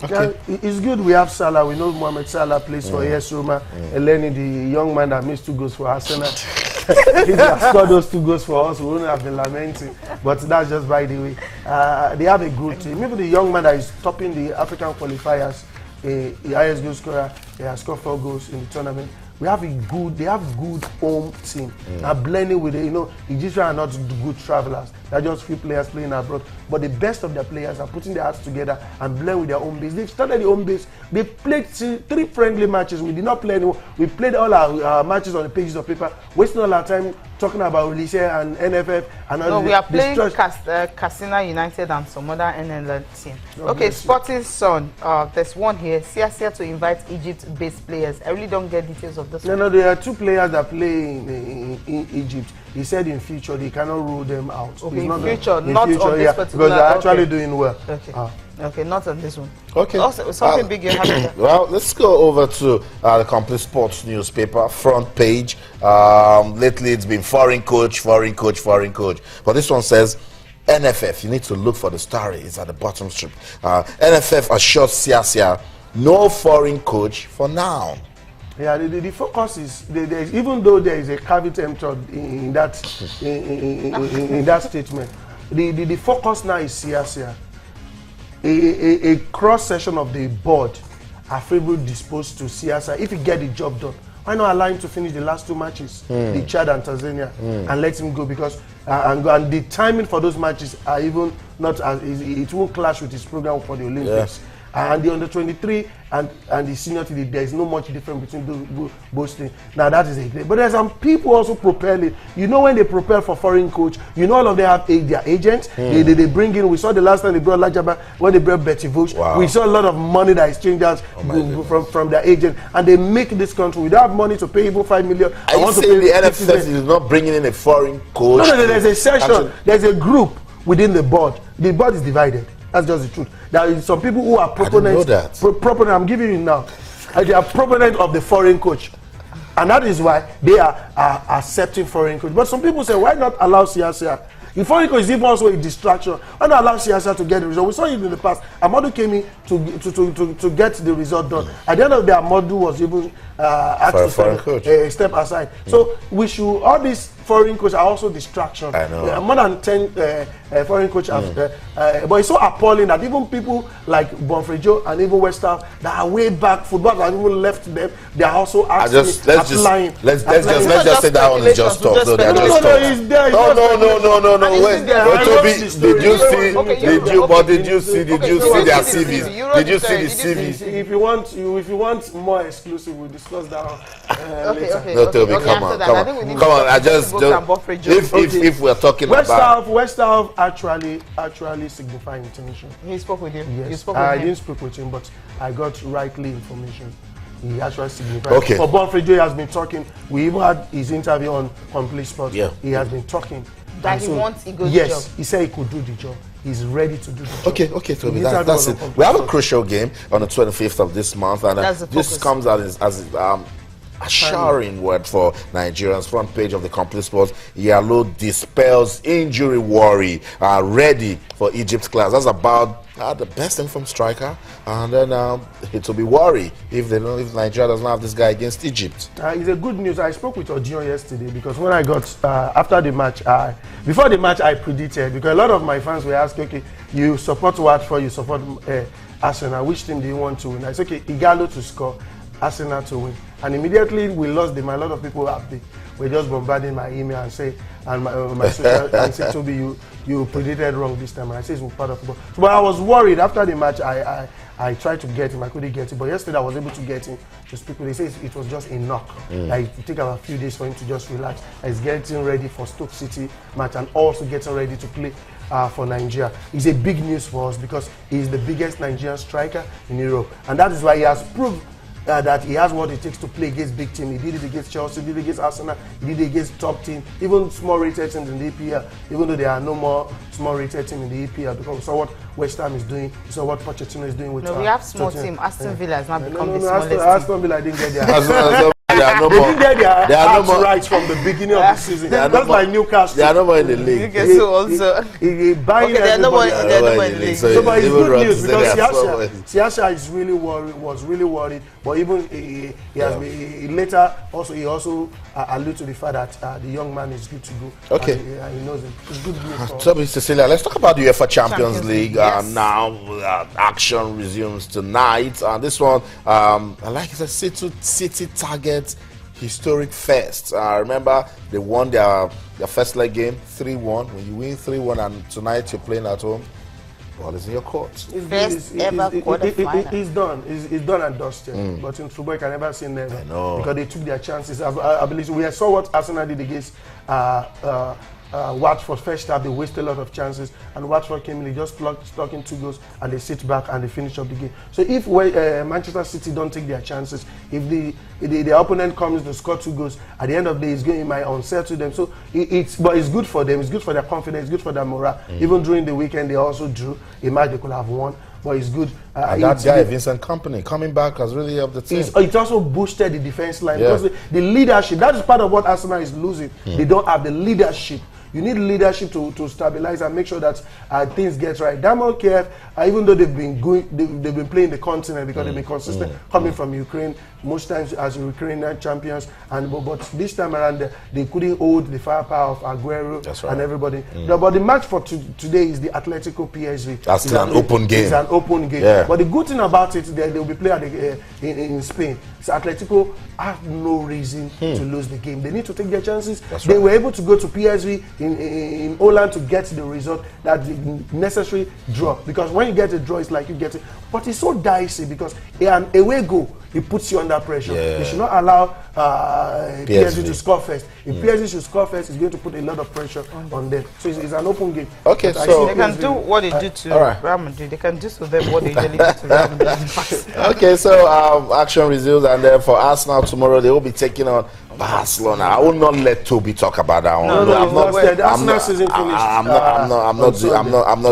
Okay. Yeah, it's good we have Salah. We know Mohamed Salah plays for AS Roma. Eleni, the young man that missed 2 goals for Arsenal. He scored those 2 goals for us. We wouldn't have been lamenting. But that's just by the way. They have a good team. Even the young man that is topping the African qualifiers, the highest goal scorer, he has scored 4 goals in the tournament. They have good home team. Now blending with it, Egyptians are not good travelers. They're just few players playing abroad. But the best of their players are putting their hearts together and blend with their home base. They've started the home base. They played 3 friendly matches. We did not play anymore. We played all our matches on the pages of paper, wasting all our time talking about Ulisse and NFF and all. No, we are playing Katsina United and some other NLL team. Okay, Sporting Sun. There's one here. Sia to invite Egypt-based players. I really don't get details of this. No, there are 2 players that play in Egypt. He said in future they cannot rule them out. Okay, in future, not on this particular. Because they're actually doing well. Okay. Okay, not on this one. Okay. Also, something big you have. Well, let's go over to the Complete Sports newspaper front page. Lately, it's been foreign coach. But this one says, NFF, you need to look for the story. It's at the bottom strip. NFF assures Sia no foreign coach for now. Yeah, the focus is even though there is a caveat emptor in that statement, the focus now is Sia. A cross section of the board are favorably disposed to Sia if he get the job done. Why not allow him to finish the last 2 matches, the Chad and Tanzania, and let him go? Because and the timing for those matches are even not as it won't clash with his program for the Olympics. Yeah. And the under 23 and the senior team, there is no much difference between both things. Now that is a great. But there's some people also propelling. When they propel for foreign coach, all of them have their agents. They bring in. We saw the last time they brought Lajaba when they brought Betty Vush. Wow. We saw a lot of money that is changed out from their agent, and they make this country. We don't have money to pay even 5 million. Are you saying the NFF is not bringing in a foreign coach? No. There's a session. There's a group within the board. The board is divided. That's just the truth. There are some people who are proponents. I'm giving you now. They are proponents of the foreign coach, and that is why they are accepting foreign coach. But some people say, why not allow Sia? The foreign coach is even also a distraction. Why not allow Sia to get the result? We saw it in the past. Amadu came in to get the result done. At the end of the day, Amadu was even asked to step aside. So we should all these foreign coaches are also distraction. I know. More than 10 foreign coaches but it's so appalling that even people like Bonfrejo and even West Ham that are way back football that even left them, they are also applying. Let's just say that one is just talk. No, they're just talk. No, wait. Did you see their CVs? Did you see the CVs? If you want more exclusive, we'll discuss that later. No, Toby, come on. I just if we're talking about West Ham actually signify intention. He spoke with you. Yes, I didn't speak with him, but I got rightly information. He actually signified. Okay. For Bonfrejo, he has been talking. We even had his interview on Complete Sports. Yeah. He has been talking. That he wants to go to the job. Yes, he said he could do the job. He's ready to do the job. Okay, Toby, that's it. We have a crucial game on the 25th of this month, and this comes out as assuring word for Nigerians. Front page of the Complete Sports. Yalo dispels injury worry. Ready for Egypt class. That's about the best informed striker, and then it will be worry if Nigeria does not have this guy against Egypt. It's a good news. I spoke with Odion yesterday because when I got after the match, before the match I predicted, because a lot of my fans were asking, okay, you support Watford, you support Arsenal, which team do you want to win? I said, okay, Igalo to score, Arsenal to win. And immediately we lost them. A lot of people were just bombarding my email and say, and my social, and say, Toby, you predicted wrong this time. And I say it's part of football. But I was worried after the match. I tried to get him. I couldn't get him. But yesterday I was able to get him to speak with him. He says it was just a knock. Like it took about a few days for him to just relax. He's getting ready for Stoke City match and also getting ready to play for Nigeria. It's a big news for us because he's the biggest Nigerian striker in Europe, and that is why he has proved that he has what it takes to play against big team. He did it against Chelsea, he did it against Arsenal, he did it against top team, even small rated teams in the EPL, even though there are no more small rated teams in the EPL, because we saw what West Ham is doing, we saw what Pochettino is doing with we have small team. Aston Villa has not become the smallest team. Aston Villa didn't get there. They are no more rights from the beginning of the season. That's like Newcastle. They are no more in the league. Newcastle also. They are no more in the league. So but it's good news because Siasha is really was really worried. But even he later also alluded to the fact that the young man is good to go. Okay. And he knows it. It's good news. So, Cecilia, let's talk about the UEFA Champions League. Now, action resumes tonight. And this one, like it's a City target historic first. Remember, they won their first leg game 3-1. When you win 3-1 and tonight you're playing at home, ball is in your court. First ever quarterfinal. It's done. It's done and dusted. But in football, you can never say never. I know. Because they took their chances. I believe we saw what Arsenal did against Watford. First half, they wasted a lot of chances. And Watford came in, they just stuck in 2 goals and they sit back and they finish up the game. So if Manchester City don't take their chances, if the opponent comes to score 2 goals, at the end of the day, it's going to might unsettle them. So it's good for them. It's good for their confidence. It's good for their morale. Even during the weekend, they also drew a match they could have won. But it's good. And that guy, Vincent Kompany, coming back has really helped the team. It also boosted the defense line because the leadership, that is part of what Arsenal is losing. They don't have the leadership. You need leadership to stabilize and make sure that things get right. Diamond Kiev, even though they've been playing the continent because they've been consistent coming from Ukraine most times as Ukrainian champions, but this time around they couldn't hold the firepower of Aguero and everybody. But the match for today is the Atletico PSG. That's still an open game. It's an open game. Yeah. But the good thing about it, they'll be playing in Spain. So Atletico have no reason to lose the game. They need to take their chances. They were able to go to PSG in Holland to get the result, that the necessary draw. Because when you get a draw, it's like you get it. But it's so dicey because an away goal, it puts you under pressure. They should not allow PSG to score first. If PSG should score first, it's going to put a lot of pressure on them. So it's an open game. Okay, but so they can do what they do to Real Madrid. They can do to them what they usually do to Real Madrid. Okay, so action resumes, and then for Arsenal tomorrow, they will be taking on Barcelona. I will not let Toby talk about that one. I'm not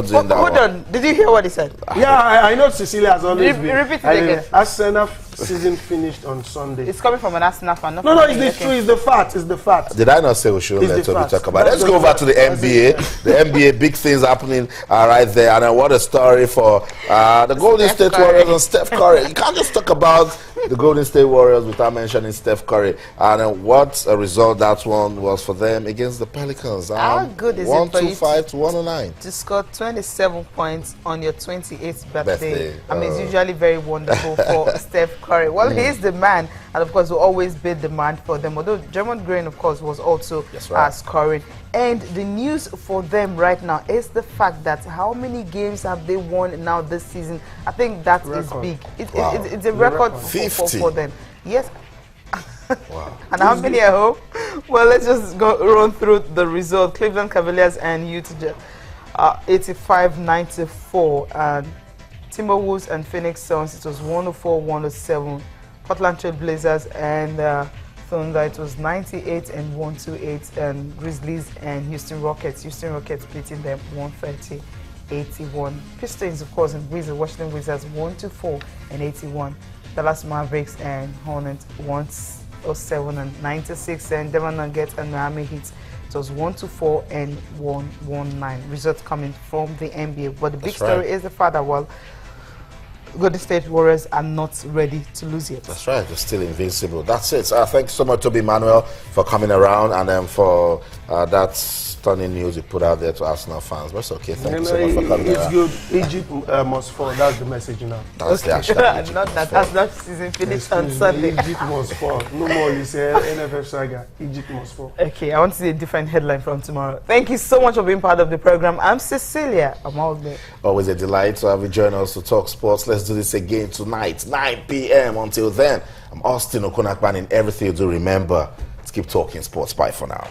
doing that. Hold on, did you hear what he said? Yeah, I know Cecilia has always been. Repeat it again. Arsenal season finished on Sunday. It's coming from an Arsenal fan. No, it's true. It's the fact. It's the fact. Did I not say we shouldn't let Toby talk about it? Let's go over to the NBA. The NBA, big things happening right there. And what a story for the Golden State Warriors and Steph Curry. You can't just talk about the Golden State Warriors without mentioning Steph Curry. And what a result that one was for them against the Pelicans. How good is it for you 125 to 109 to score 27 points on your 28th birthday? I mean, it's usually very wonderful for Steph Curry. Well, he is the man, and of course will always be the man for them. Although Draymond Green, of course, was also scoring. And the news for them right now is the fact that how many games have they won now this season? I think that is big. It's a record for them. Yes. Wow. And how many at home? Well, let's just run through the result. Cleveland Cavaliers and Utah 85-94. And Timberwolves and Phoenix Suns, it was 104-107. Portland Trail Blazers and Thunder, it was 98-128. And Grizzlies and Houston Rockets beating them 130-81. Pistons, of course, and Washington Wizards 124-81. Dallas Mavericks and Hornets 107-96. And Denver Nuggets and Miami Heat, it was 124-119. Results coming from the NBA. But the big story is the fact that, well, Golden State Warriors are not ready to lose yet. That's right, they're still invincible. That's it. Thank you so much, Toby Manuel, for coming around and for that stunning news you put out there to Arsenal fans. But it's okay. Thank you so much for coming around. It's good. Egypt must fall. That's the message now. That's the hashtag. Not that. That's not season finished on Sunday. Egypt must fall. No more, you say, NFF saga. Egypt must fall. Okay, I want to see a different headline from tomorrow. Thank you so much for being part of the program. I'm Cecilia. I'm always a delight to have you join us to talk sports. Let's do this again tonight, 9 p.m. Until then, I'm Austin Okunakpan. In everything you do, remember to keep talking sports. Bye for now.